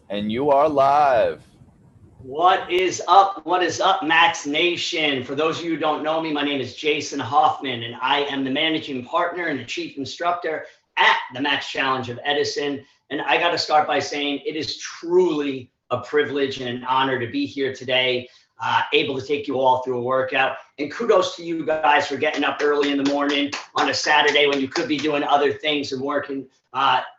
And you are live. What is up? What is up, Max Nation? For those of you who don't know me, my name is Jason Hoffman, and I am the managing partner and the chief instructor at the Max Challenge of Edison. And I got to start by saying it is truly a privilege and an honor to be here today, able to take you all through a workout. And kudos to you guys for getting up early in the morning on a Saturday when you could be doing other things and working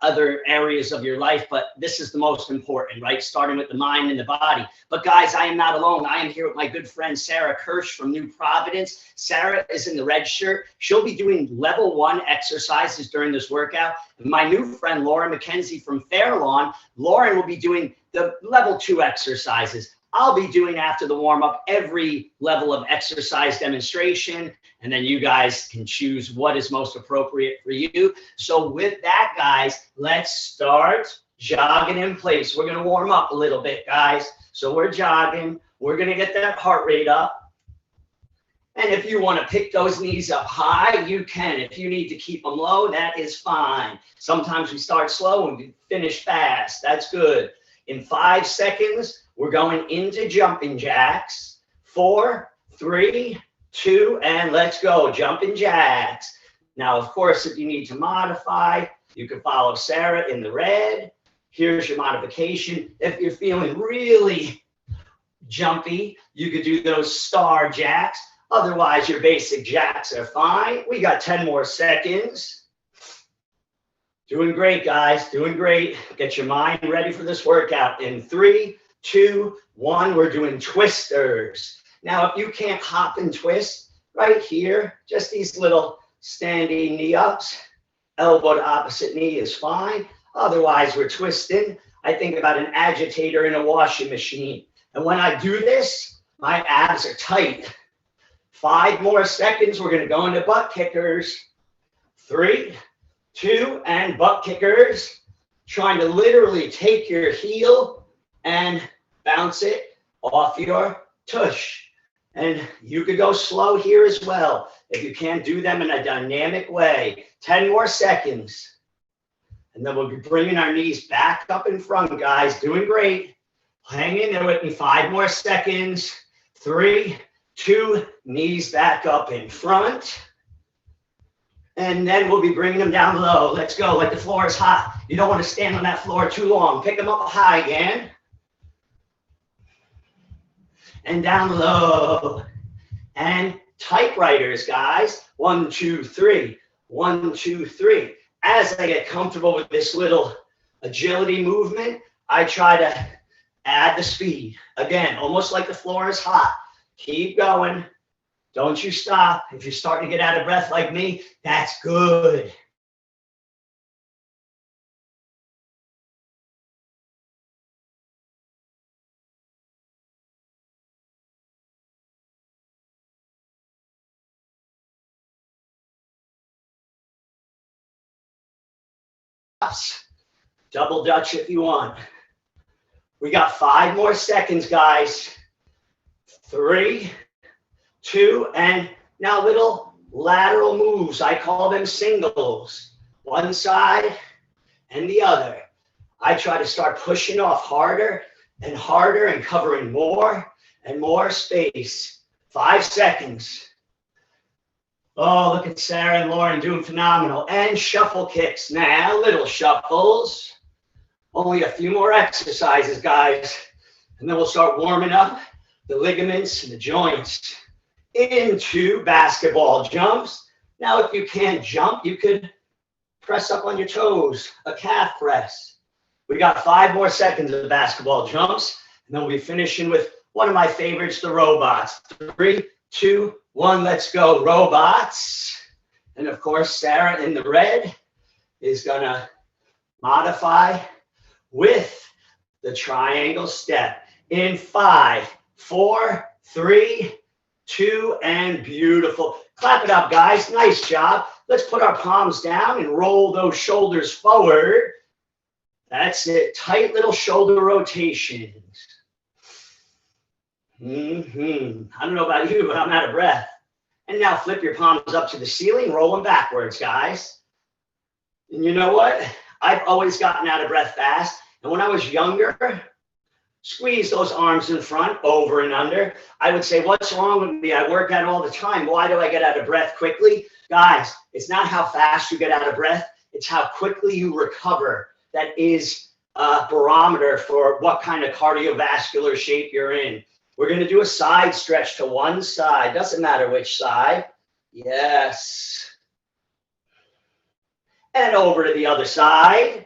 other areas of your life, but this is the most important, right? Starting with the mind and the body. But guys, I am not alone. I am here with my good friend, Sarah Kirsch from New Providence. Sarah is in the red shirt. She'll be doing level 1 exercises during this workout. My new friend, Lauren Mckenzie from Fairlawn, Lauren will be doing the level 2 exercises. I'll be doing after the warm-up every level of exercise demonstration, and then you guys can choose what is most appropriate for you. So with that, guys, let's start jogging in place. We're going to warm up a little bit, guys. So we're jogging. We're going to get that heart rate up. And if you want to pick those knees up high, you can. If you need to keep them low, that is fine. Sometimes we start slow and we finish fast. That's good. In 5 seconds, we're going into jumping jacks. 4, 3, 2, and let's go. Jumping jacks. Now, of course, if you need to modify, you can follow Sarah in the red. Here's your modification. If you're feeling really jumpy, you could do those star jacks. Otherwise, your basic jacks are fine. We got 10 more seconds. Doing great, guys. Doing great. Get your mind ready for this workout. In 3, 2, 1, we're doing twisters. Now, if you can't hop and twist, right here, just these little standing knee ups, elbow to opposite knee is fine. Otherwise, we're twisting. I think about an agitator in a washing machine. And when I do this, my abs are tight. 5 more seconds. We're going to go into butt kickers. 3, 2, and butt kickers. Trying to literally take your heel and bounce it off your tush. And you could go slow here as well if you can't do them in a dynamic way. 10 more seconds. And then we'll be bringing our knees back up in front, guys. Doing great. Hang in there with me. 5 more seconds. 3, 2, knees back up in front. And then we'll be bringing them down low. Let's go. Like the floor is hot. You don't want to stand on that floor too long. Pick them up high again. And down low. And typewriters, guys. 1, 2, 3. 1, 2, 3. As I get comfortable with this little agility movement, I try to add the speed. Again, almost like the floor is hot. Keep going. Don't you stop. If you're starting to get out of breath like me, that's good. Double Dutch if you want. We got 5 more seconds, guys. 3, 2, and now little lateral moves. I call them singles. One side and the other. I try to start pushing off harder and harder and covering more and more space. 5 seconds. Oh, look at Sarah and Lauren doing phenomenal. And shuffle kicks now, little shuffles. Only a few more exercises, guys. And then we'll start warming up the ligaments and the joints into basketball jumps. Now, if you can't jump, you could press up on your toes, a calf press. We got 5 more seconds of the basketball jumps. And then we'll be finishing with one of my favorites, the robots. 3, 2, 1, let's go, robots. And of course, Sarah in the red is gonna modify with the triangle step in 5, 4, 3, 2, and beautiful. Clap it up, guys. Nice job. Let's put our palms down and roll those shoulders forward. That's it. Tight little shoulder rotations. I don't know about you, but I'm out of breath. And now flip your palms up to the ceiling, roll them backwards, guys. And you know what? I've always gotten out of breath fast. And when I was younger, squeeze those arms in front, over and under. I would say, what's wrong with me? I work out all the time. Why do I get out of breath quickly? Guys, it's not how fast you get out of breath. It's how quickly you recover. That is a barometer for what kind of cardiovascular shape you're in. We're going to do a side stretch to one side. Doesn't matter which side. Yes. And over to the other side.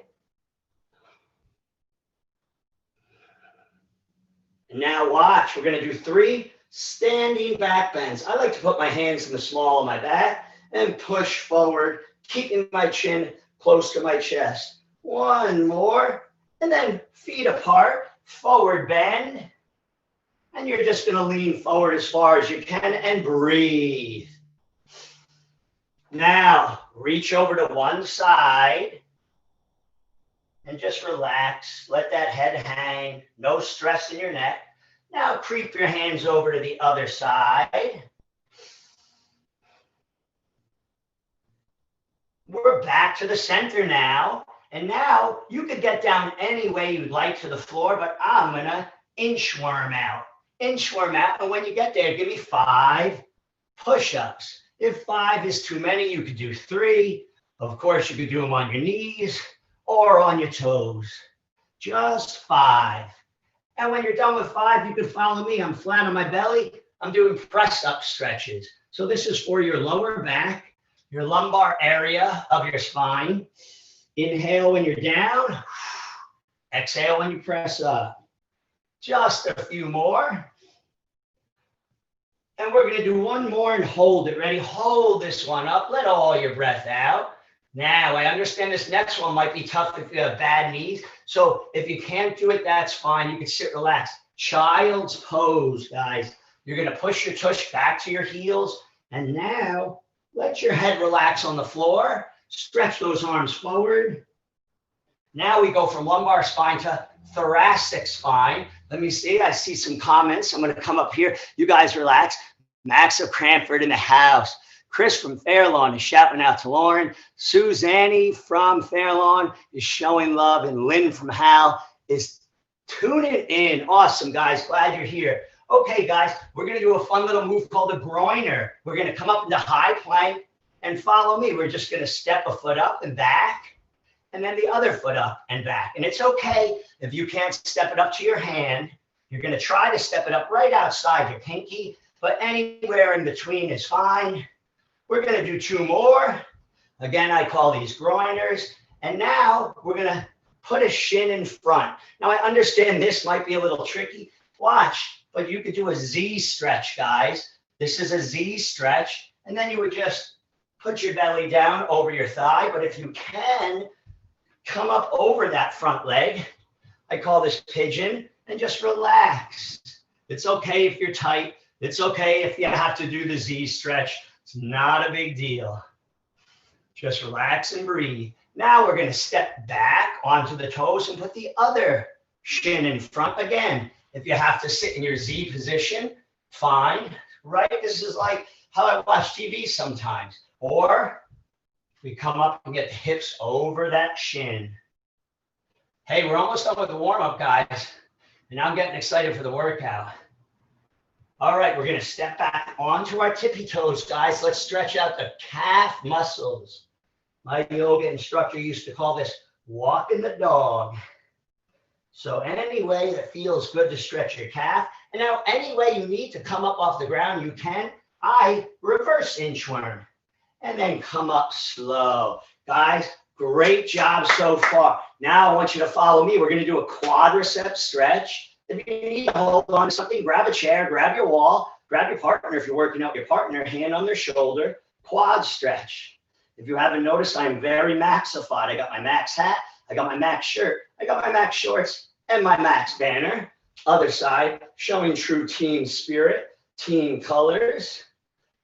And now watch. We're going to do 3 standing back bends. I like to put my hands in the small of my back and push forward, keeping my chin close to my chest. 1 more. And then feet apart, forward bend. And you're just going to lean forward as far as you can and breathe. Now, reach over to one side and just relax. Let that head hang. No stress in your neck. Now, creep your hands over to the other side. We're back to the center now. And now, you could get down any way you'd like to the floor, but I'm going to inchworm out. Inchworm out. And when you get there, give me 5 push-ups. If 5 is too many, you could do 3. Of course, you could do them on your knees or on your toes. Just 5. And when you're done with 5, you can follow me. I'm flat on my belly. I'm doing press-up stretches. So this is for your lower back, your lumbar area of your spine. Inhale when you're down. Exhale when you press up. Just a few more. And we're going to do 1 more and hold it. Ready? Hold this one up. Let all your breath out. Now, I understand this next one might be tough if you have bad knees. So if you can't do it, that's fine. You can sit relaxed. Child's pose, guys. You're going to push your tush back to your heels. And now, let your head relax on the floor. Stretch those arms forward. Now we go from lumbar spine to thoracic spine. Let me see. I see some comments. I'm going to come up here. You guys relax. Max of Cranford in the house. Chris from Fairlawn is shouting out to Lauren. Suzanne from Fairlawn is showing love. And Lynn from Hal is tuning in. Awesome, guys. Glad you're here. Okay, guys, we're going to do a fun little move called a groiner. We're going to come up into high plank and follow me. We're just going to step a foot up and back, and then the other foot up and back. And it's okay if you can't step it up to your hand. You're going to try to step it up right outside your pinky, but anywhere in between is fine. We're going to do 2 more. Again, I call these groiners. And now we're going to put a shin in front. Now, I understand this might be a little tricky. Watch, but you could do a Z stretch, guys. This is a Z stretch. And then you would just put your belly down over your thigh. But if you can, come up over that front leg. I call this pigeon, and just relax. It's okay if you're tight. It's okay if you have to do the Z stretch. It's not a big deal. Just relax and breathe. Now we're going to step back onto the toes and put the other shin in front. Again, if you have to sit in your Z position, fine, right? This is like how I watch TV sometimes. Or we come up and get the hips over that shin. Hey, we're almost done with the warm-up, guys. And I'm getting excited for the workout. All right, we're going to step back onto our tippy toes, guys. Let's stretch out the calf muscles. My yoga instructor used to call this walking the dog. So any way that feels good to stretch your calf. And now any way you need to come up off the ground, you can. I reverse inchworm. And then come up slow. Guys, great job so far. Now I want you to follow me. We're going to do a quadriceps stretch. If you need to hold on to something, grab a chair, grab your wall, grab your partner if you're working out your partner, hand on their shoulder, quad stretch. If you haven't noticed, I'm very maxified. I got my Max hat, I got my Max shirt, I got my Max shorts, and my Max banner. Other side, showing true team spirit, team colors,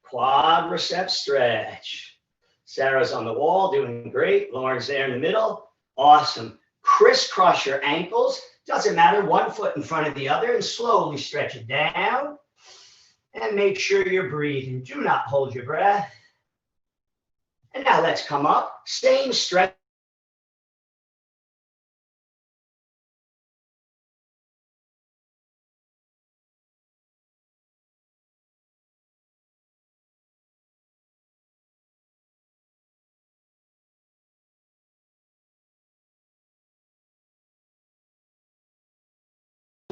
quadriceps stretch. Sarah's on the wall, doing great. Lauren's there in the middle. Awesome. Crisscross your ankles. Doesn't matter, 1 foot in front of the other, and slowly stretch it down. And make sure you're breathing. Do not hold your breath. And now let's come up. Same stretch.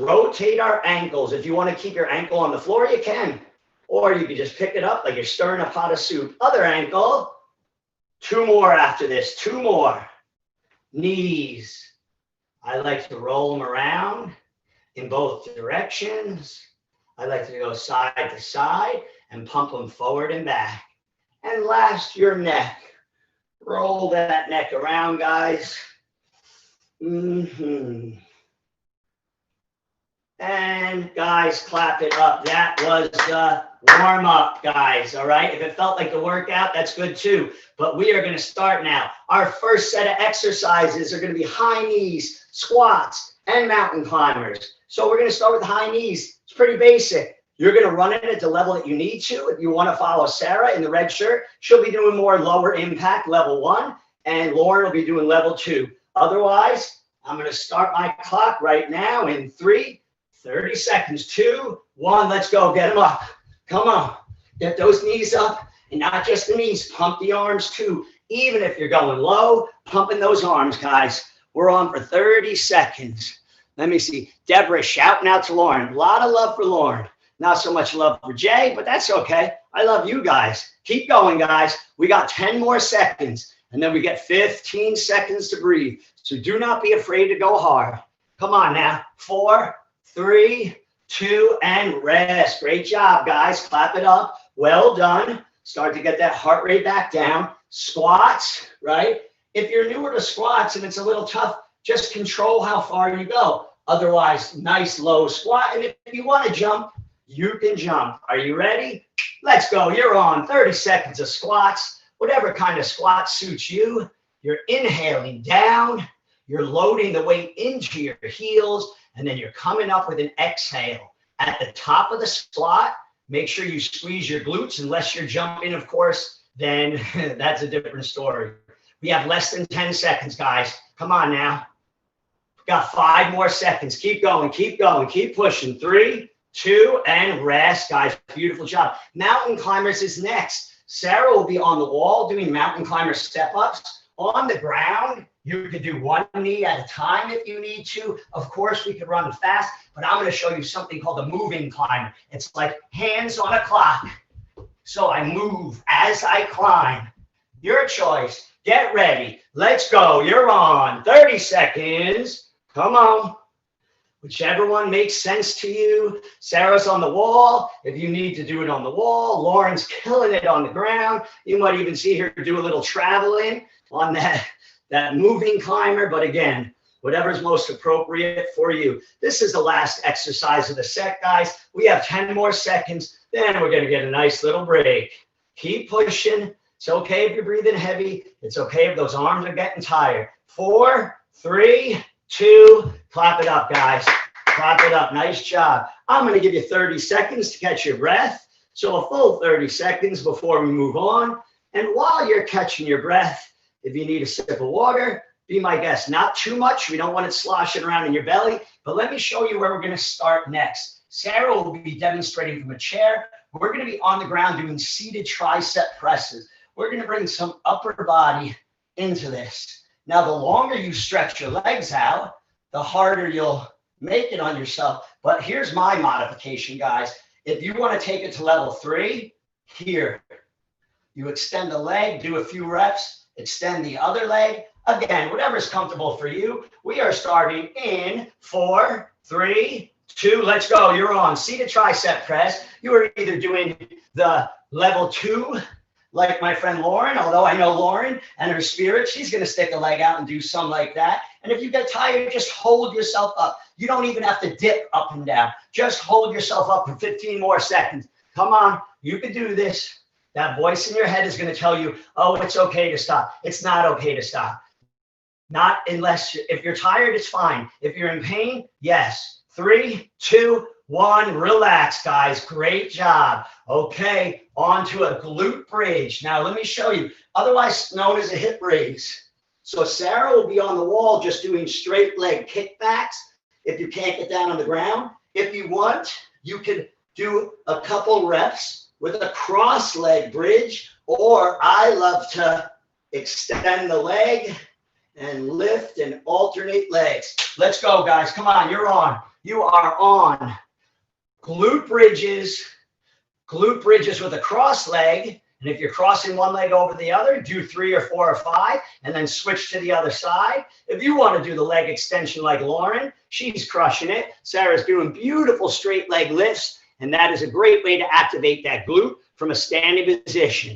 rotate our ankles. If you want to keep your ankle on the floor, you can. Or you can just pick it up like you're stirring a pot of soup. Other ankle. 2 more after this. 2 more. Knees. I like to roll them around in both directions. I like to go side to side and pump them forward and back. And last, your neck. Roll that neck around, guys. And guys, clap it up. That was the warm up, guys. All right. If it felt like a workout, that's good too. But we are going to start now. Our first set of exercises are going to be high knees, squats, and mountain climbers. So we're going to start with high knees. It's pretty basic. You're going to run it at the level that you need to. If you want to follow Sarah in the red shirt, she'll be doing more lower impact, level 1, and Lauren will be doing level 2. Otherwise, I'm going to start my clock right now in 3, 30 seconds, 2, 1. Let's go. Get them up. Come on. Get those knees up, and not just the knees. Pump the arms too. Even if you're going low, pumping those arms, guys. We're on for 30 seconds. Let me see. Deborah shouting out to Lauren. A lot of love for Lauren. Not so much love for Jay, but that's okay. I love you guys. Keep going, guys. We got 10 more seconds, and then we get 15 seconds to breathe. So do not be afraid to go hard. Come on now. 4, 3, 2, and rest. Great job, guys. Clap it up. Well done. Start to get that heart rate back down. Squats, right? If you're newer to squats and it's a little tough, just control how far you go. Otherwise, nice low squat. And if you want to jump, you can jump. Are you ready? Let's go. You're on 30 seconds of squats. Whatever kind of squat suits you. You're inhaling down. You're loading the weight into your heels. And then you're coming up with an exhale. At the top of the squat, make sure you squeeze your glutes. Unless you're jumping, of course, then that's a different story. We have less than 10 seconds, guys. Come on now. We've got 5 more seconds. Keep going. Keep going. Keep pushing. 3, 2, and rest, guys. Beautiful job. Mountain climbers is next. Sarah will be on the wall doing mountain climber step-ups. On the ground, you could do 1 knee at a time if you need to. Of course, we could run fast, but I'm going to show you something called a moving climber. It's like hands on a clock. So I move as I climb. Your choice. Get ready. Let's go. You're on. 30 seconds. Come on. Whichever one makes sense to you. Sarah's on the wall. If you need to do it on the wall, Lauren's killing it on the ground. You might even see her do a little traveling on that moving climber. But again, whatever's most appropriate for you. This is the last exercise of the set, guys. We have 10 more seconds. Then we're going to get a nice little break. Keep pushing. It's okay if you're breathing heavy. It's okay if those arms are getting tired. 4, 3, 2, clap it up, guys. Clap it up. Nice job. I'm going to give you 30 seconds to catch your breath. So a full 30 seconds before we move on. And while you're catching your breath, if you need a sip of water, be my guest. Not too much. We don't want it sloshing around in your belly. But let me show you where we're going to start next. Sarah will be demonstrating from a chair. We're going to be on the ground doing seated tricep presses. We're going to bring some upper body into this. Now, the longer you stretch your legs out, the harder you'll make it on yourself. But here's my modification, guys. If you want to take it to level 3, here, you extend the leg, do a few reps, extend the other leg. Again, whatever's comfortable for you. We are starting in 4, 3, 2, let's go. You're on. Seated tricep press. You are either doing the level 2, like my friend Lauren, although I know Lauren and her spirit, she's going to stick a leg out and do some like that. And if you get tired, just hold yourself up. You don't even have to dip up and down. Just hold yourself up for 15 more seconds. Come on, you can do this. That voice in your head is going to tell you, oh, it's okay to stop. It's not okay to stop. Not unless, if you're tired, it's fine. If you're in pain, yes. 3, 2, 1, relax, guys. Great job. Okay, on to a glute bridge. Now, let me show you, otherwise known as a hip raise. So Sarah will be on the wall just doing straight leg kickbacks if you can't get down on the ground. If you want, you could do a couple reps with a cross leg bridge, or I love to extend the leg and lift and alternate legs. Let's go, guys. Come on, you're on. you are on glute bridges with a cross leg. And if you're crossing one leg over the other, do 3 or 4 or 5, and then switch to the other side. If you want to do the leg extension like Lauren, she's crushing it. Sarah's doing beautiful straight leg lifts, and that is a great way to activate that glute from a standing position.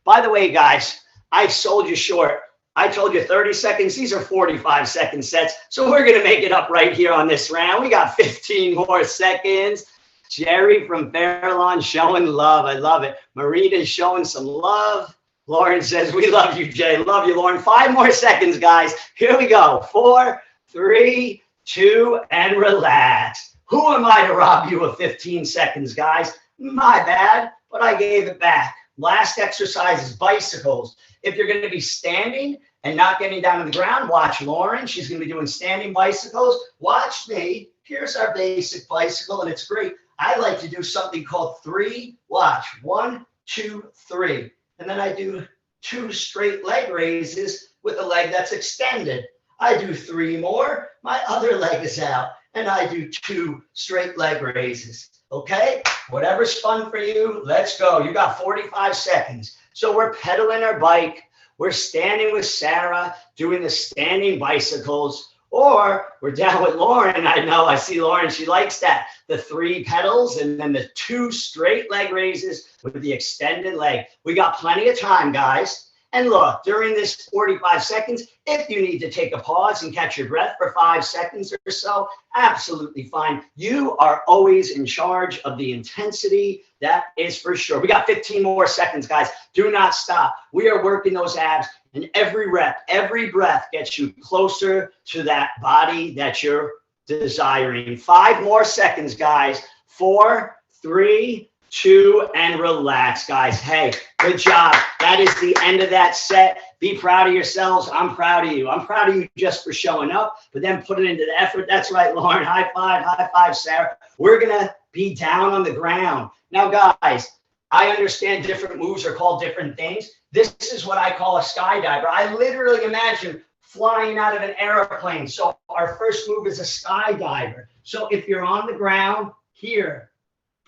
By the way, guys, I sold you short. I told you 30 seconds. These are 45-second sets, so we're going to make it up right here on this round. We got 15 more seconds. Jerry from Fairlawn showing love. I love it. Marina's showing some love. Lauren says, we love you, Jay. Love you, Lauren. 5 more seconds, guys. Here we go. 4, 3, 2, and relax. Who am I to rob you of 15 seconds, guys? My bad, but I gave it back. Last exercise is bicycles. If you're going to be standing and not getting down to the ground, watch Lauren. She's going to be doing standing bicycles. Watch me. Here's our basic bicycle, and it's great. I like to do something called 3. Watch. 1, 2, 3. And then I do 2 straight leg raises with a leg that's extended. I do 3 more. My other leg is out. And I do 2 straight leg raises. Okay? Whatever's fun for you, let's go. You got 45 seconds. So we're pedaling our bike. We're standing with Sarah, doing the standing bicycles. Or we're down with Lauren. I know, I see Lauren, she likes that. The 3 pedals and then the 2 straight leg raises with the extended leg. We got plenty of time, guys. And look, during this 45 seconds, if you need to take a pause and catch your breath for 5 seconds or so, absolutely fine. You are always in charge of the intensity. That is for sure. We got 15 more seconds, guys. Do not stop. We are working those abs. And every rep, every breath gets you closer to that body that you're desiring. 5 more seconds, guys. 4, 3, 2, and relax, guys. Hey, good job. That is the end of that set. Be proud of yourselves. I'm proud of you. I'm proud of you just for showing up, but then put it into the effort. That's right, Lauren. High five, Sarah. We're going to be down on the ground. Now, guys, I understand different moves are called different things. This is what I call a skydiver. I literally imagine flying out of an airplane. So our first move is a skydiver. So if you're on the ground here,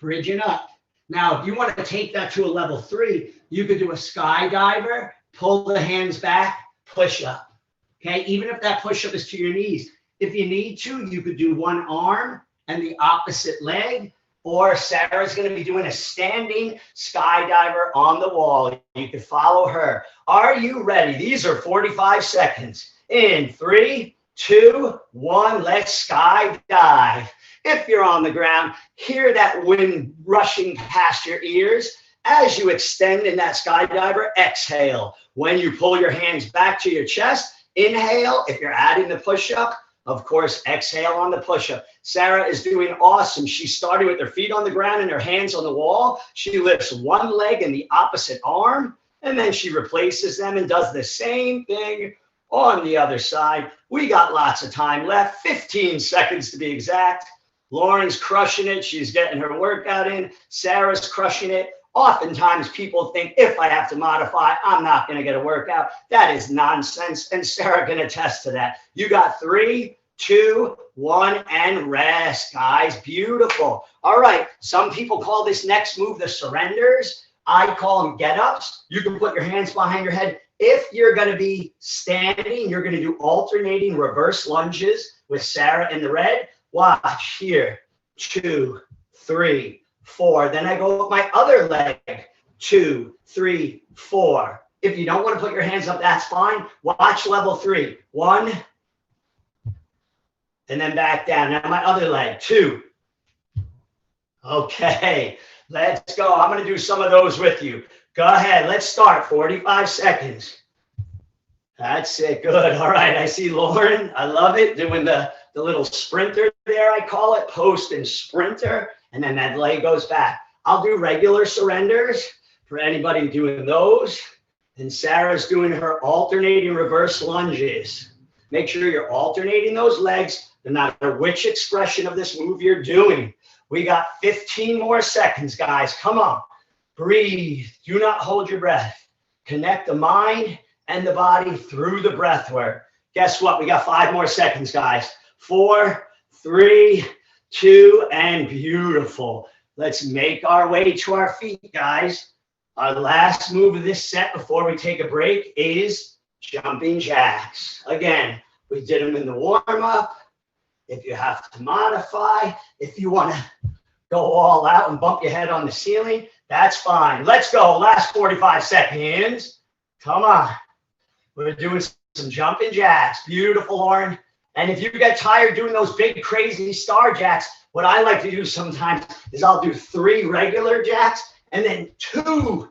bridging up. Now, if you want to take that to a level 3, you could do a skydiver, pull the hands back, push up. Okay, even if that push up is to your knees. If you need to, you could do one arm and the opposite leg. Or Sarah's going to be doing a standing skydiver on the wall. You can follow her. Are you ready? These are 45 seconds. In 3, 2, 1, let's skydive. If you're on the ground, hear that wind rushing past your ears. As you extend in that skydiver, exhale. When you pull your hands back to your chest, inhale. If you're adding the push-up, of course, exhale on the push-up. Sarah is doing awesome. She started with her feet on the ground and her hands on the wall. She lifts one leg and the opposite arm, and then she replaces them and does the same thing on the other side. We got lots of time left, 15 seconds to be exact. Lauren's crushing it. She's getting her workout in. Sarah's crushing it. Oftentimes people think if I have to modify, I'm not going to get a workout. That is nonsense. And Sarah can attest to that. You got 3, 2, 1, and rest, guys. Beautiful. All right. Some people call this next move the surrenders. I call them get-ups. You can put your hands behind your head. If you're going to be standing, you're going to do alternating reverse lunges with Sarah in the red. Watch here. 2, 3, 4. Then I go with my other leg. 2, 3, 4. If you don't want to put your hands up, that's fine. Watch level 3. 1. And then back down. Now my other leg. 2. Okay. Let's go. I'm going to do some of those with you. Go ahead. Let's start. 45 seconds. That's it. Good. All right. I see Lauren. I love it. Doing the little sprinter there, I call it. Post and sprinter. And then that leg goes back. I'll do regular surrenders for anybody doing those. And Sarah's doing her alternating reverse lunges. Make sure you're alternating those legs no matter which expression of this move you're doing. We got 15 more seconds, guys. Come on. Breathe. Do not hold your breath. Connect the mind and the body through the breath work. Guess what? We got 5 more seconds, guys. 4, 3, 2, and beautiful. Let's make our way to our feet, guys. Our last move of this set before we take a break is jumping jacks. Again, we did them in the warm-up. If you have to modify, if you want to go all out and bump your head on the ceiling, that's fine. Let's go. Last 45 seconds. Come on. We're doing some jumping jacks. Beautiful, Lauren. And if you get tired doing those big, crazy star jacks, what I like to do sometimes is I'll do 3 regular jacks and then two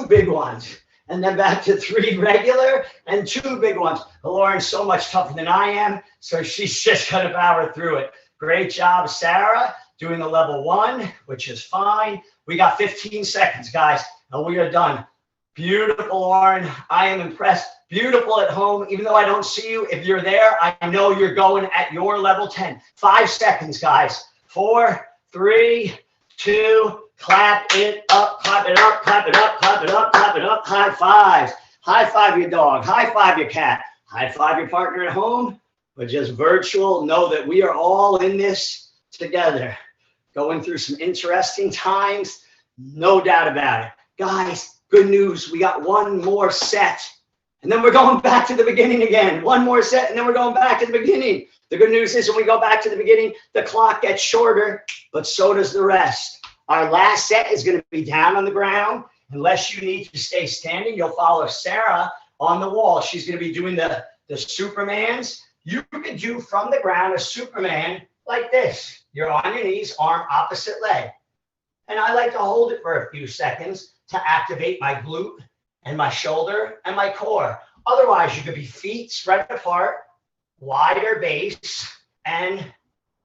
big ones. And then back to 3 regular and 2 big ones. But Lauren's so much tougher than I am, so she's just going to power through it. Great job, Sarah, doing the level 1, which is fine. We got 15 seconds, guys, and we are done. Beautiful, Lauren. I am impressed. Beautiful at home. Even though I don't see you, if you're there, I know you're going at your level 10. 5 seconds, guys. 4, 3, 2, clap it up, clap it up, clap it up, clap it up, clap it up. High fives. High five your dog. High five your cat. High five your partner at home. But just virtual. Know that we are all in this together. Going through some interesting times. No doubt about it. Guys, good news. We got 1 more set. And then we're going back to the beginning again. 1 more set, and then we're going back to the beginning. The good news is when we go back to the beginning, the clock gets shorter, but so does the rest. Our last set is going to be down on the ground. Unless you need to stay standing, you'll follow Sarah on the wall. She's going to be doing the Supermans. You can do from the ground a Superman like this. You're on your knees, arm opposite leg. And I like to hold it for a few seconds to activate my glute and my shoulder and my core. Otherwise, you could be feet spread apart, wider base, and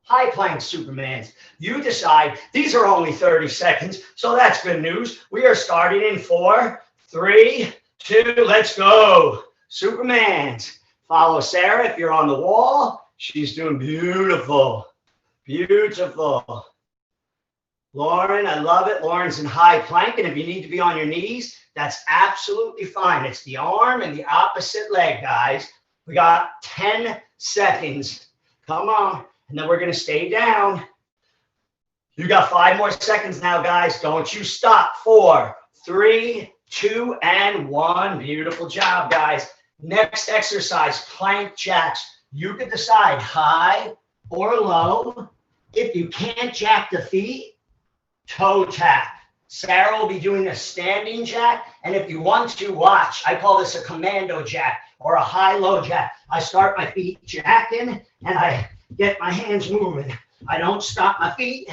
high plank Supermans. You decide. These are only 30 seconds, so that's good news. We are starting in 4, 3, 2, let's go. Supermans. Follow Sarah if you're on the wall. She's doing beautiful. Beautiful. Lauren, I love it. Lauren's in high plank, and if you need to be on your knees, that's absolutely fine. It's the arm and the opposite leg, guys. We got 10 seconds. Come on. And then we're going to stay down. You got 5 more seconds now, guys. Don't you stop. 4, 3, 2, and 1. Beautiful job, guys. Next exercise, plank jacks. You can decide high or low. If you can't jack the feet, toe tap. Sarah will be doing a standing jack. And if you want to, watch. I call this a commando jack or a high-low jack. I start my feet jacking, and I get my hands moving. I don't stop my feet.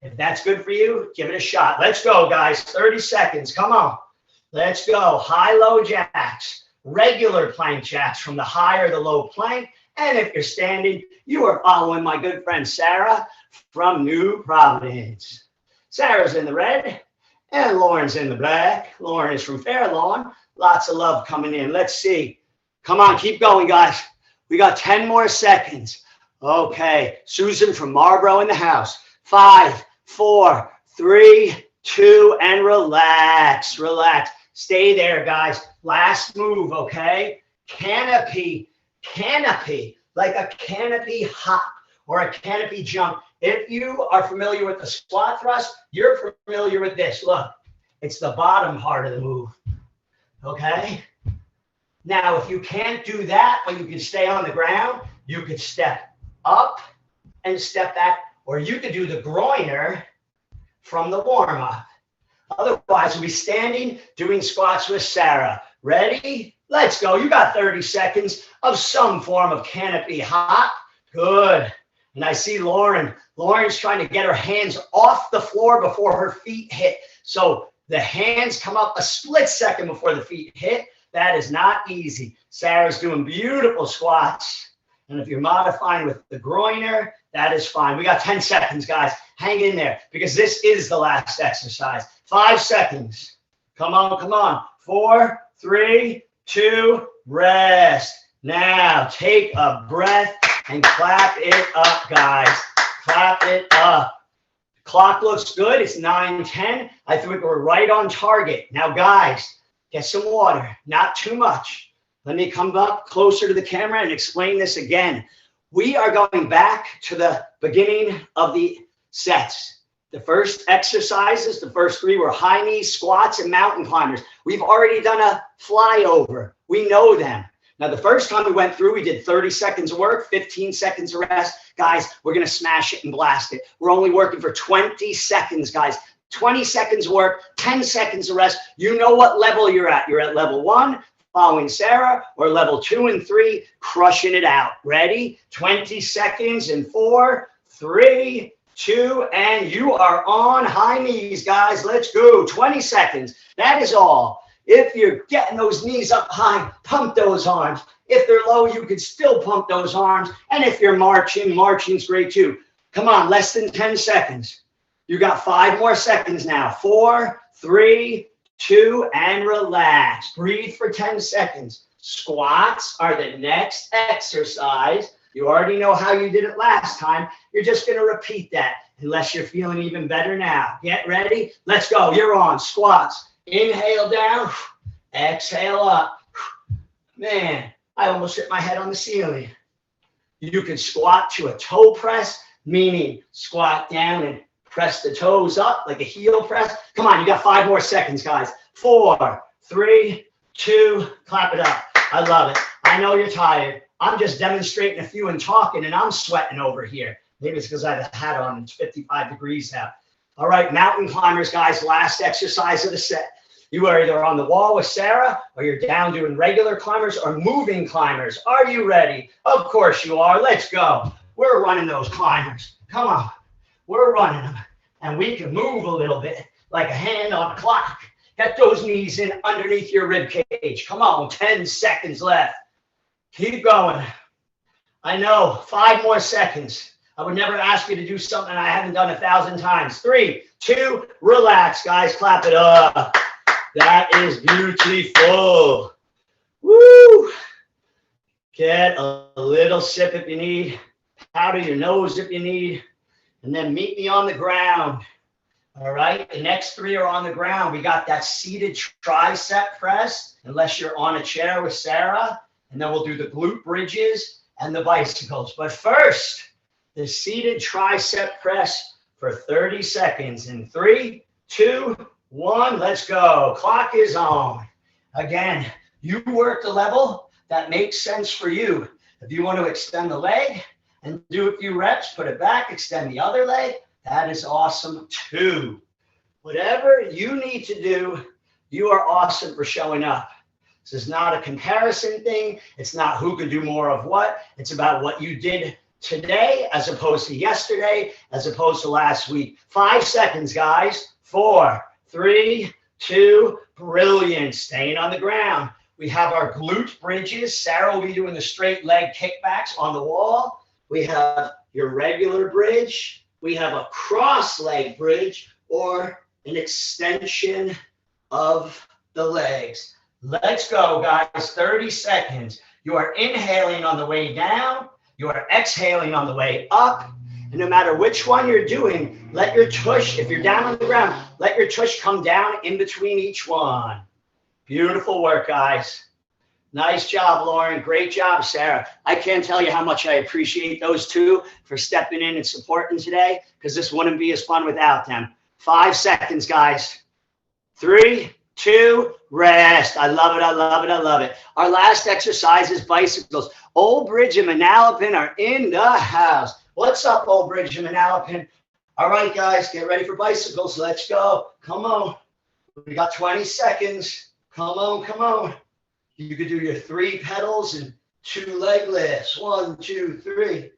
If that's good for you, give it a shot. Let's go, guys. 30 seconds. Come on. Let's go. High-low jacks. Regular plank jacks from the high or the low plank. And if you're standing, you are following my good friend Sarah from New Providence. Sarah's in the red, and Lauren's in the black. Lauren is from Fair Lawn. Lots of love coming in. Let's see. Come on, keep going, guys. We got 10 more seconds. Okay, Susan from Marlboro in the house. 5, 4, 3, 2, and relax. Relax. Stay there, guys. Last move, okay? Canopy, like a canopy hop or a canopy jump. If you are familiar with the squat thrust, you're familiar with this. Look, it's the bottom part of the move, okay? Now, if you can't do that, but you can stay on the ground, you could step up and step back, or you could do the groiner from the warm-up. Otherwise, we'll be standing doing squats with Sarah. Ready? Let's go. You got 30 seconds of some form of canopy hop. Good. And I see Lauren. Lauren's trying to get her hands off the floor before her feet hit. So the hands come up a split second before the feet hit. That is not easy. Sarah's doing beautiful squats. And if you're modifying with the groiner, that is fine. We got 10 seconds, guys. Hang in there because this is the last exercise. 5 seconds. Come on, come on. 4, 3, 2, rest. Now take a breath and clap it up, guys. Clap it up. Clock looks good. It's 9:10. I think we're right on target. Now, guys, get some water. Not too much. Let me come up closer to the camera and explain this again. We are going back to the beginning of the sets. The first exercises, the first three were high knees, squats, and mountain climbers. We've already done a flyover. We know them. Now, the first time we went through, we did 30 seconds of work, 15 seconds of rest. Guys, we're going to smash it and blast it. We're only working for 20 seconds, guys. 20 seconds of work, 10 seconds of rest. You know what level you're at. You're at level 1, following Sarah, or level 2 and 3, crushing it out. Ready? 20 seconds in 4, 3, 2, and you are on high knees, guys. Let's go. 20 seconds. That is all. If you're getting those knees up high, pump those arms. If they're low, you can still pump those arms. And if you're marching's great too. Come on, less than 10 seconds. You got 5 more seconds now. 4, 3, 2, and relax. Breathe for 10 seconds. Squats are the next exercise. You already know how you did it last time. You're just going to repeat that unless you're feeling even better now. Get ready. Let's go. You're on squats. Inhale down. Exhale up. Man, I almost hit my head on the ceiling. You can squat to a toe press, meaning squat down and press the toes up like a heel press. Come on, you got 5 more seconds, guys. 4, 3, 2, clap it up. I love it. I know you're tired. I'm just demonstrating a few and talking, and I'm sweating over here. Maybe it's because I have a hat on and it's 55 degrees out. All right, mountain climbers, guys, last exercise of the set. You are either on the wall with Sarah, or you're down doing regular climbers or moving climbers. Are you ready? Of course you are. Let's go. We're running those climbers. Come on. We're running them. And we can move a little bit like a hand on a clock. Get those knees in underneath your rib cage. Come on, 10 seconds left. Keep going. I know, 5 more seconds. I would never ask you to do something I haven't done 1,000 times. 3, 2, relax, guys. Clap it up. That is beautiful. Woo! Get a little sip if you need. Powder your nose if you need. And then meet me on the ground. All right, the next 3 are on the ground. We got that seated tricep press, unless you're on a chair with Sarah. And then we'll do the glute bridges and the bicycles. But first, the seated tricep press for 30 seconds. In 3, 2, 1, let's go. Clock is on. Again, you work the level that makes sense for you. If you want to extend the leg and do a few reps, put it back, extend the other leg. That is awesome too. Whatever you need to do, you are awesome for showing up. This is not a comparison thing. It's not who could do more of what. It's about what you did today as opposed to yesterday, as opposed to last week. 5 seconds, guys. 4, 3, 2, brilliant. Staying on the ground. We have our glute bridges. Sarah will be doing the straight leg kickbacks on the wall. We have your regular bridge. We have a cross leg bridge or an extension of the legs. Let's go, guys. 30 seconds. You are inhaling on the way down. You are exhaling on the way up. And no matter which one you're doing, let your tush, if you're down on the ground, let your tush come down in between each one. Beautiful work, guys. Nice job, Lauren. Great job, Sarah. I can't tell you how much I appreciate those two for stepping in and supporting today, because this wouldn't be as fun without them. 5 seconds, guys. 3, 2, rest. I love it. I love it. I love it. Our last exercise is bicycles. Old Bridge and Manalapan are in the house. What's up, Old Bridge and Manalapan? All right, guys, get ready for bicycles. Let's go. Come on. We got 20 seconds. Come on, come on. You could do your 3 pedals and 2 leg lifts. 1, 2, 3.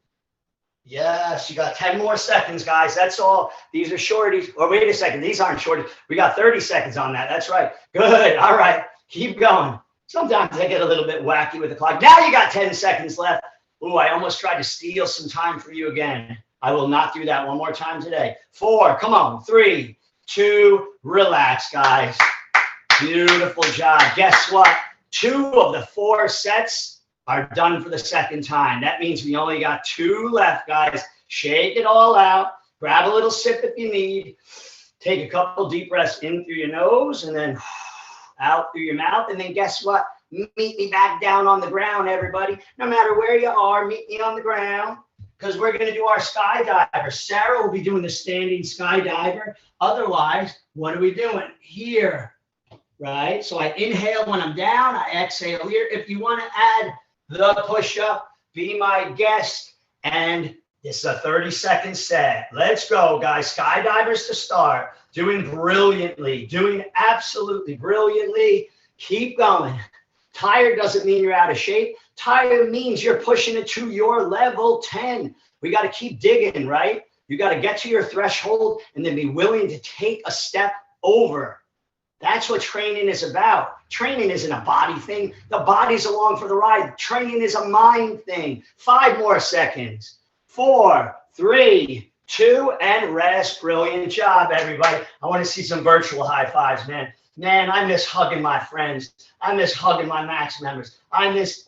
Yes, you got 10 more seconds, guys. That's all. These are shorties. Or wait a second. These aren't shorties. We got 30 seconds on that. That's right. Good. All right. Keep going. Sometimes I get a little bit wacky with the clock. Now you got 10 seconds left. Ooh, I almost tried to steal some time for you again. I will not do that one more time today. 4. Come on. 3, 2. Relax, guys. Beautiful job. Guess what? 2 of the 4 sets are done for the second time. That means we only got 2 left, guys. Shake it all out. Grab a little sip if you need. Take a couple deep breaths in through your nose and then out through your mouth. And then guess what? Meet me back down on the ground, everybody. No matter where you are, meet me on the ground because we're going to do our skydiver. Sarah will be doing the standing skydiver. Otherwise, what are we doing? Here, right? So I inhale when I'm down. I exhale here. If you want to add the push-up, be my guest. And this is a 30-second set. Let's go, guys. Skydivers to start. Doing brilliantly. Doing absolutely brilliantly. Keep going. Tired doesn't mean you're out of shape. Tired means you're pushing it to your level 10. We got to keep digging, right? You got to get to your threshold and then be willing to take a step over. That's what training is about. Training isn't a body thing. The body's along for the ride. Training is a mind thing. 5 more seconds. 4, 3, 2, and rest. Brilliant job, everybody. I want to see some virtual high fives, man. Man, I miss hugging my friends. I miss hugging my Max members. I miss,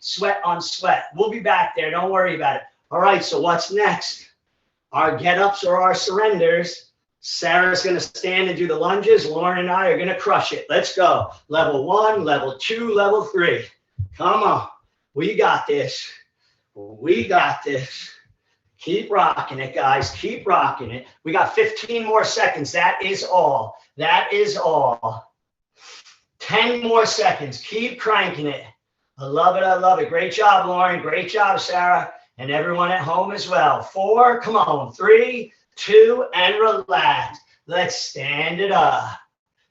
sweat on sweat. We'll be back there. Don't worry about it. All right, so what's next? Our get-ups or our surrenders. Sarah's going to stand and do the lunges. Lauren and I are going to crush it. Let's go. Level 1, level 2, level 3. Come on. We got this. We got this. Keep rocking it, guys. Keep rocking it. We got 15 more seconds. That is all. That is all. 10 more seconds. Keep cranking it. I love it. I love it. Great job, Lauren. Great job, Sarah. And everyone at home as well. 4, come on. 3, 2, and relax. Let's stand it up.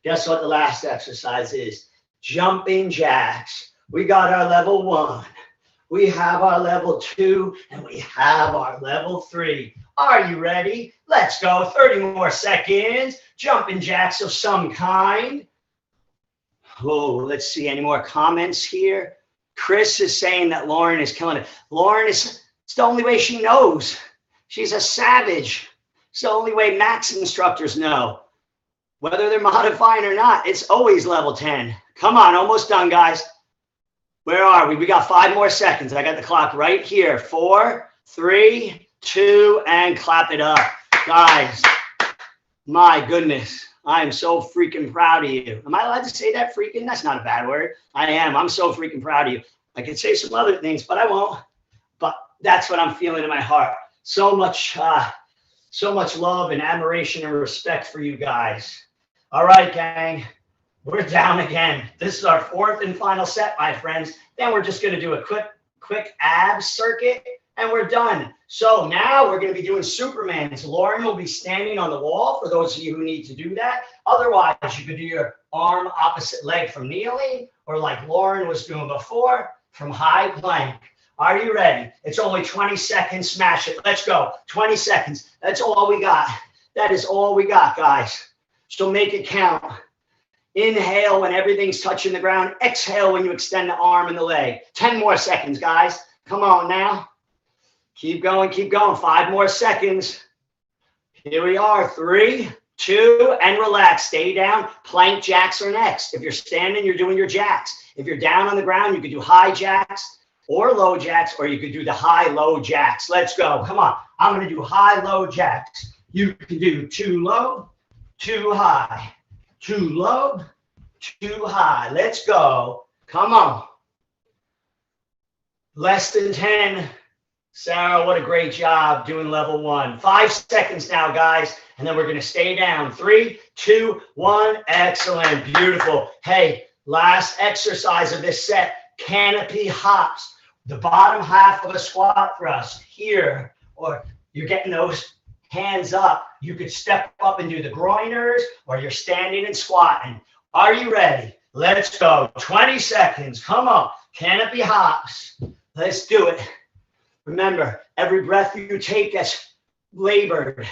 Guess what the last exercise is? Jumping jacks. We got our level 1. We have our level 2, and we have our level 3. Are you ready? Let's go. 30 more seconds. Jumping jacks of some kind. Oh, let's see. Any more comments here? Chris is saying that Lauren is killing it. Lauren it's the only way she knows. She's a savage. It's the only way Max instructors know. Whether they're modifying or not, it's always level 10. Come on, almost done, guys. Where are we? We got 5 more seconds. I got the clock right here. 4, 3, 2, and clap it up. Guys, my goodness. I am so freaking proud of you. Am I allowed to say that, freaking? That's not a bad word. I am. I'm so freaking proud of you. I could say some other things, but I won't. But that's what I'm feeling in my heart. So much love and admiration and respect for you guys. All right, gang. We're down again. This is our 4th and final set, my friends. Then we're just going to do a quick abs circuit, and we're done. So now we're going to be doing Supermans. Lauren will be standing on the wall for those of you who need to do that. Otherwise, you could do your arm opposite leg from kneeling, or like Lauren was doing before, from high plank. Are you ready? It's only 20 seconds. Smash it. Let's go. 20 seconds. That's all we got. That is all we got, guys. So make it count. Inhale when everything's touching the ground. Exhale when you extend the arm and the leg. 10 more seconds, guys. Come on now. Keep going, keep going. 5 more seconds. Here we are. 3, 2, and relax. Stay down. Plank jacks are next. If you're standing, you're doing your jacks. If you're down on the ground, you could do high jacks or low jacks, or you could do the high-low jacks. Let's go. Come on. I'm going to do high-low jacks. You can do 2 low, 2 high. 2 low, 2 high. Let's go. Come on. Less than 10. Sarah, what a great job doing level 1. 5 seconds now, guys, and then we're going to stay down. 3, 2, 1. Excellent. Beautiful. Hey, last exercise of this set, canopy hops. The bottom half of a squat thrust here, or you're getting those hands up. You could step up and do the groiners, or you're standing and squatting. Are you ready? Let's go. 20 seconds. Come on. Canopy hops. Let's do it. Remember, every breath you take that's labored,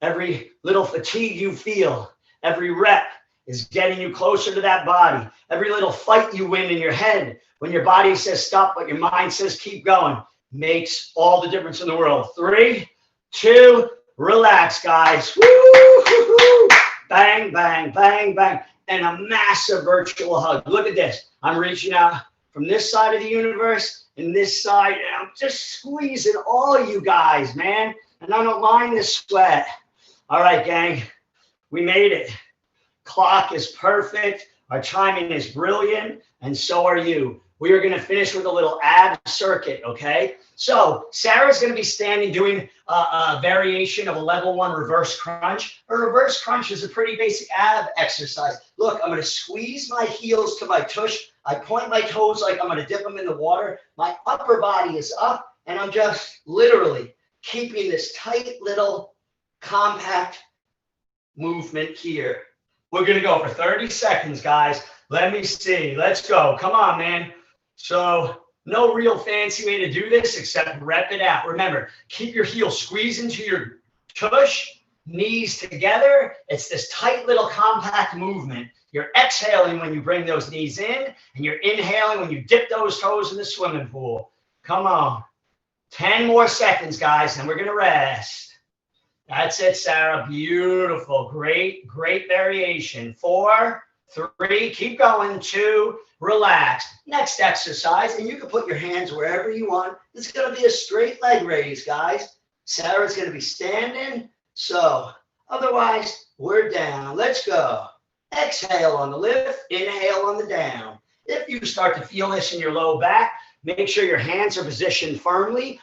every little fatigue you feel, every rep is getting you closer to that body. Every little fight you win in your head, when your body says stop, but your mind says keep going, makes all the difference in the world. 3, 2, relax, guys. Woo! Bang, bang, bang, bang. And a massive virtual hug. Look at this. I'm reaching out from this side of the universe and this side, and I'm just squeezing all you guys, man. And I don't mind the sweat. All right, gang. We made it. Clock is perfect. Our timing is brilliant, and so are you. We are going to finish with a little ab circuit, okay? So Sarah's going to be standing doing a variation of a level 1 reverse crunch. A reverse crunch is a pretty basic ab exercise. Look, I'm going to squeeze my heels to my tush. I point my toes like I'm going to dip them in the water. My upper body is up, and I'm just literally keeping this tight little compact movement here. We're going to go for 30 seconds, guys. Let me see. Let's go. Come on, man. So no real fancy way to do this except rep it out. Remember, keep your heel squeezed into your tush, knees together. It's this tight little compact movement. You're exhaling when you bring those knees in, and you're inhaling when you dip those toes in the swimming pool. Come on. 10 more seconds, guys, and we're going to rest. That's it, Sarah. Beautiful. Great, great variation. 4, 3, keep going. 2, relax. Next exercise, and you can put your hands wherever you want. It's going to be a straight leg raise, guys. Sarah's going to be standing. So otherwise, we're down. Let's go. Exhale on the lift. Inhale on the down. If you start to feel this in your low back, make sure your hands are positioned firmly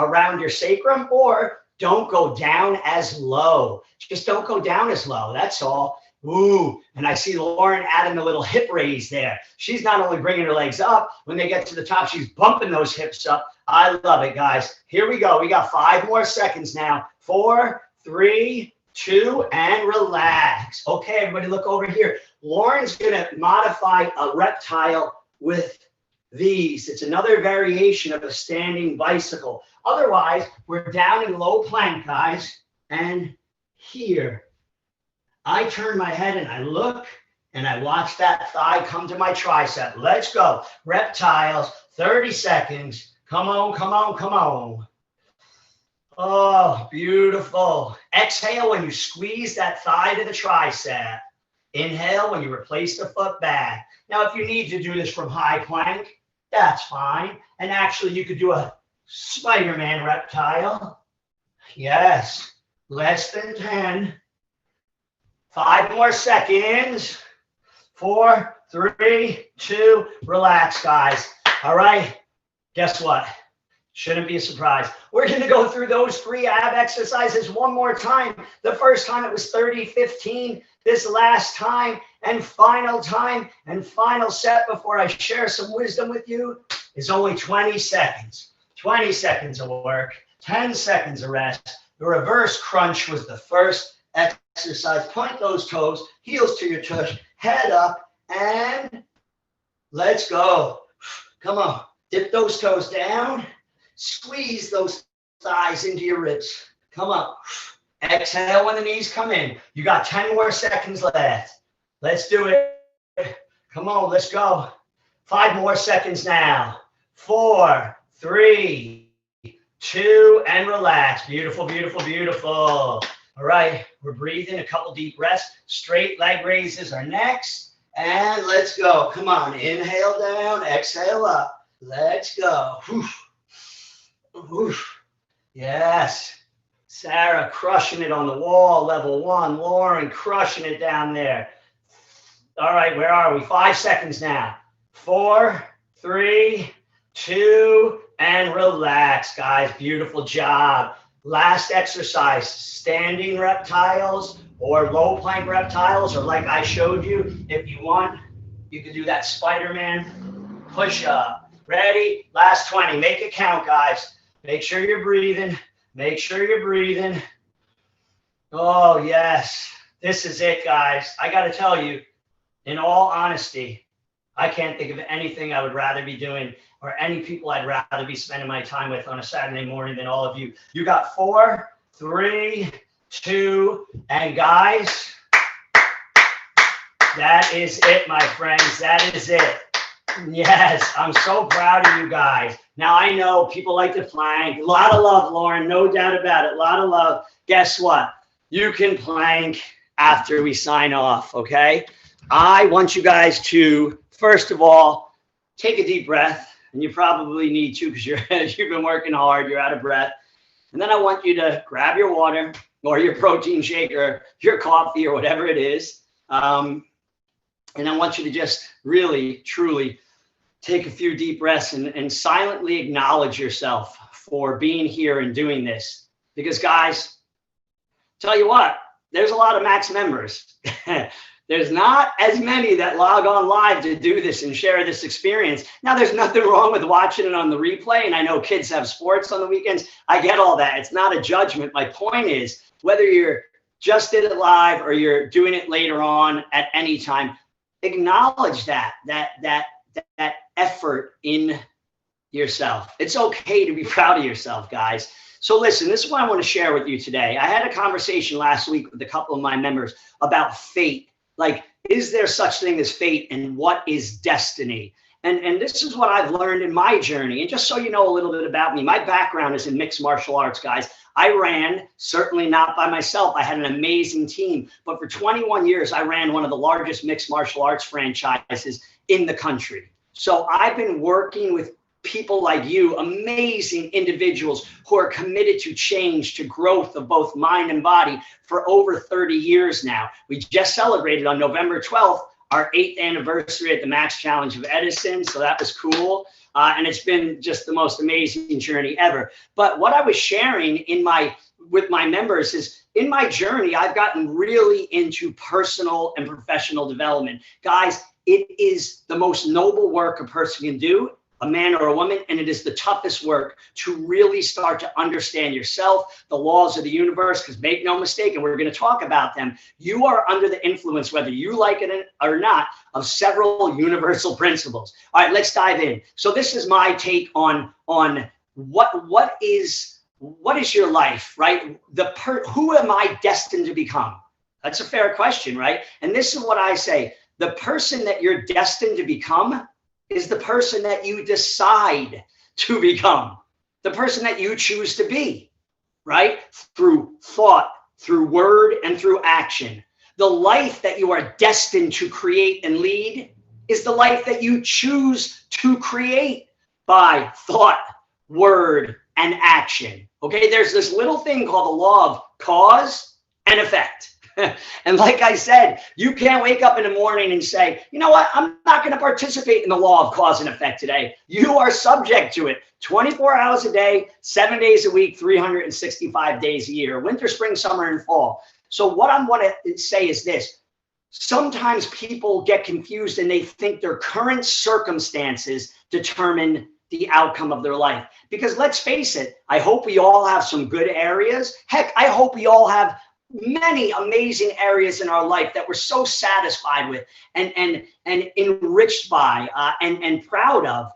around your sacrum, or don't go down as low. Just don't go down as low. That's all. Ooh, and I see Lauren adding a little hip raise there. She's not only bringing her legs up, when they get to the top, she's bumping those hips up. I love it, guys. Here we go. We got 5 more seconds now. 4, 3, 2, and relax. Okay, everybody look over here. Lauren's going to modify a reptile with these. It's another variation of a standing bicycle. Otherwise, we're down in low plank, guys. And here, I turn my head and I look and I watch that thigh come to my tricep. Let's go. Reptiles, 30 seconds. Come on, come on, come on. Oh, beautiful. Exhale when you squeeze that thigh to the tricep. Inhale when you replace the foot back. Now, if you need to do this from high plank, that's fine. And actually, you could do a Spider-Man reptile. Yes. Less than 10. 5 more seconds. 4, 3, 2, relax, guys. All right. Guess what? Shouldn't be a surprise. We're going to go through those 3 ab exercises one more time. The first time it was 30, 15. This last time and final set before I share some wisdom with you is only 20 seconds. 20 seconds of work, 10 seconds of rest. The reverse crunch was the first exercise. Point those toes, heels to your tush, head up, and let's go. Come on. Dip those toes down. Squeeze those thighs into your ribs. Come on. Exhale when the knees come in. You got 10 more seconds left. Let's do it. Come on, let's go. 5 more seconds now. 4, 3, 2, and relax. Beautiful, beautiful, beautiful. All right, we're breathing. A couple deep breaths. Straight leg raises are next. And let's go. Come on. Inhale down. Exhale up. Let's go. Whew. Whew. Yes. Sarah crushing it on the wall, level 1. Lauren crushing it down there. All right, where are we? 5 seconds now. 4, 3, 2, and relax, guys. Beautiful job. Last exercise, standing reptiles or low plank reptiles, or like I showed you, if you want, you can do that Spider-Man push-up. Ready? Last 20. Make it count, guys. Make sure you're breathing. Make sure you're breathing. Oh, yes. This is it, guys. I got to tell you, in all honesty, I can't think of anything I would rather be doing or any people I'd rather be spending my time with on a Saturday morning than all of you. You got 4, 3, 2, and guys, that is it, my friends. That is it. Yes, I'm so proud of you guys. Now, I know people like to plank. A lot of love, Lauren. No doubt about it. A lot of love. Guess what? You can plank after we sign off, okay? I want you guys to, first of all, take a deep breath. And you probably need to because you've been working hard. You're out of breath. And then I want you to grab your water or your protein shake or your coffee or whatever it is. And I want you to just really, truly take a few deep breaths and silently acknowledge yourself for being here and doing this. Because guys, tell you what, there's a lot of Max members. There's not as many that log on live to do this and share this experience. Now, there's nothing wrong with watching it on the replay. And I know kids have sports on the weekends. I get all that. It's not a judgment. My point is, whether you're just did it live or you're doing it later on at any time, acknowledge that effort in yourself. It's okay to be proud of yourself, guys. So listen, this is what I want to share with you today. I had a conversation last week with a couple of my members about fate. Like, is there such thing as fate, and what is destiny? And this is what I've learned in my journey. And just so you know a little bit about me, my background is in mixed martial arts, guys. I ran, certainly not by myself. I had an amazing team. But for 21 years, I ran one of the largest mixed martial arts franchises in the country. So I've been working with people like you, amazing individuals who are committed to change, to growth of both mind and body for over 30 years now. We just celebrated on November 12th, our 8th anniversary at the Max Challenge of Edison. So that was cool. And it's been just the most amazing journey ever. But what I was sharing with my members is, in my journey, I've gotten really into personal and professional development. Guys, it is the most noble work a person can do, a man or a woman, and it is the toughest work to really start to understand yourself, the laws of the universe, because make no mistake, and we're going to talk about them, you are under the influence, whether you like it or not, of several universal principles. All right, let's dive in. So this is my take on what is your life, right? Who am I destined to become? That's a fair question, right? And this is what I say. The person that you're destined to become is the person that you decide to become, the person that you choose to be, right? Through thought, through word, and through action. The life that you are destined to create and lead is the life that you choose to create by thought, word, and action. Okay, there's this little thing called the law of cause and effect. And like I said, you can't wake up in the morning and say, you know what, I'm not going to participate in the law of cause and effect today. You are subject to it 24 hours a day, 7 days a week, 365 days a year, winter, spring, summer, and fall. So what I want to say is this. Sometimes people get confused and they think their current circumstances determine the outcome of their life. Because let's face it, I hope we all have some good areas. Heck, I hope we all have many amazing areas in our life that we're so satisfied with and enriched by and proud of.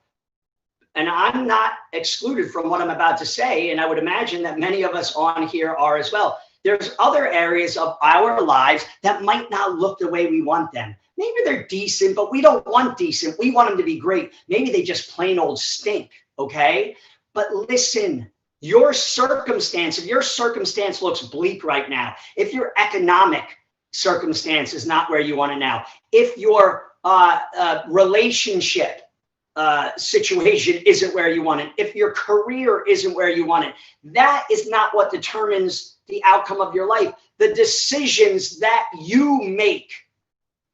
And I'm not excluded from what I'm about to say. And I would imagine that many of us on here are as well. There's other areas of our lives that might not look the way we want them. Maybe they're decent, but we don't want decent. We want them to be great. Maybe they just plain old stink, okay? But listen, if your circumstance looks bleak right now, if your economic circumstance is not where you want it now, if your relationship situation isn't where you want it, if your career isn't where you want it, that is not what determines the outcome of your life. The decisions that you make,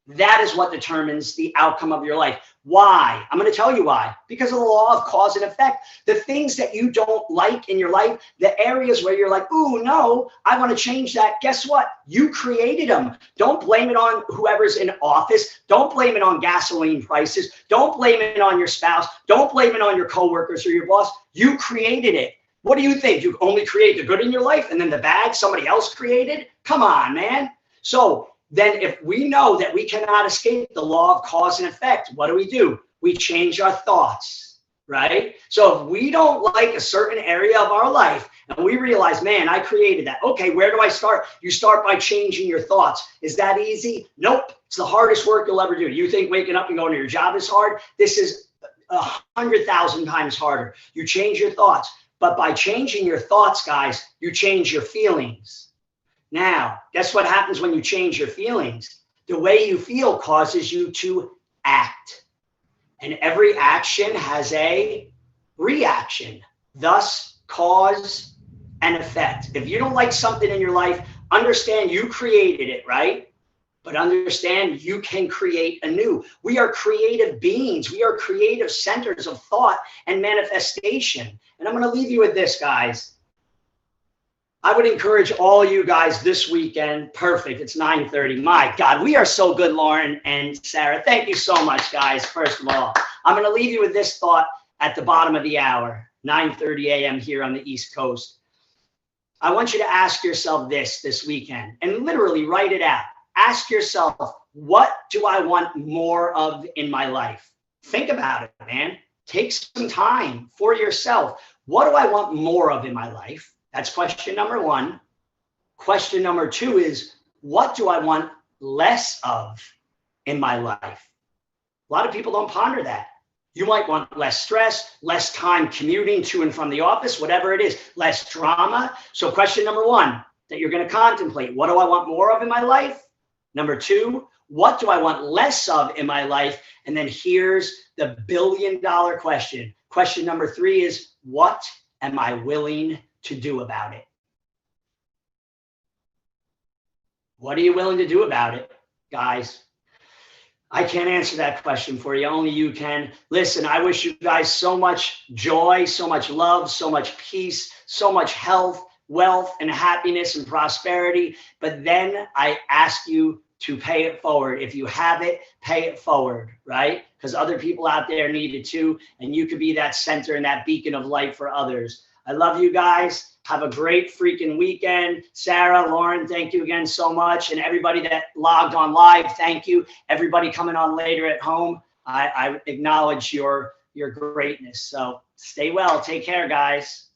that is what determines the outcome of your life. Why? I'm going to tell you why. Because of the law of cause and effect. The things that you don't like in your life, the areas where you're like, ooh, no, I want to change that. Guess what? You created them. Don't blame it on whoever's in office. Don't blame it on gasoline prices. Don't blame it on your spouse. Don't blame it on your coworkers or your boss. You created it. What do you think? You only create the good in your life and then the bad somebody else created? Come on, man. So then if we know that we cannot escape the law of cause and effect, what do? We change our thoughts, right? So if we don't like a certain area of our life and we realize, man, I created that. Okay, where do I start? You start by changing your thoughts. Is that easy? Nope. It's the hardest work you'll ever do. You think waking up and going to your job is hard? This is 100,000 times harder. You change your thoughts. But by changing your thoughts, guys, you change your feelings. Now, guess what happens when you change your feelings? The way you feel causes you to act. And every action has a reaction, thus cause and effect. If you don't like something in your life, understand you created it, right? But understand, you can create anew. We are creative beings. We are creative centers of thought and manifestation. And I'm going to leave you with this, guys. I would encourage all you guys this weekend. Perfect. It's 9:30. My God, we are so good, Lauren and Sarah. Thank you so much, guys. First of all, I'm going to leave you with this thought at the bottom of the hour, 9:30 a.m. here on the East Coast. I want you to ask yourself this weekend and literally write it out. Ask yourself, what do I want more of in my life? Think about it, man. Take some time for yourself. What do I want more of in my life? That's question number one. Question number two is, what do I want less of in my life? A lot of people don't ponder that. You might want less stress, less time commuting to and from the office, whatever it is, less drama. So question number one that you're going to contemplate, what do I want more of in my life? Number two, what do I want less of in my life? And then here's the billion-dollar question. Question number three is, what am I willing to do about it? What are you willing to do about it, guys? I can't answer that question for you. Only you can. Listen, I wish you guys so much joy, so much love, so much peace, so much health, wealth, and happiness and prosperity. But then I ask you to pay it forward. If you have it, pay it forward, right? Because other people out there need it too. And you could be that center and that beacon of light for others. I love you guys. Have a great freaking weekend. Sarah, Lauren, thank you again so much. And everybody that logged on live, thank you. Everybody coming on later at home, I acknowledge your greatness. So stay well. Take care, guys.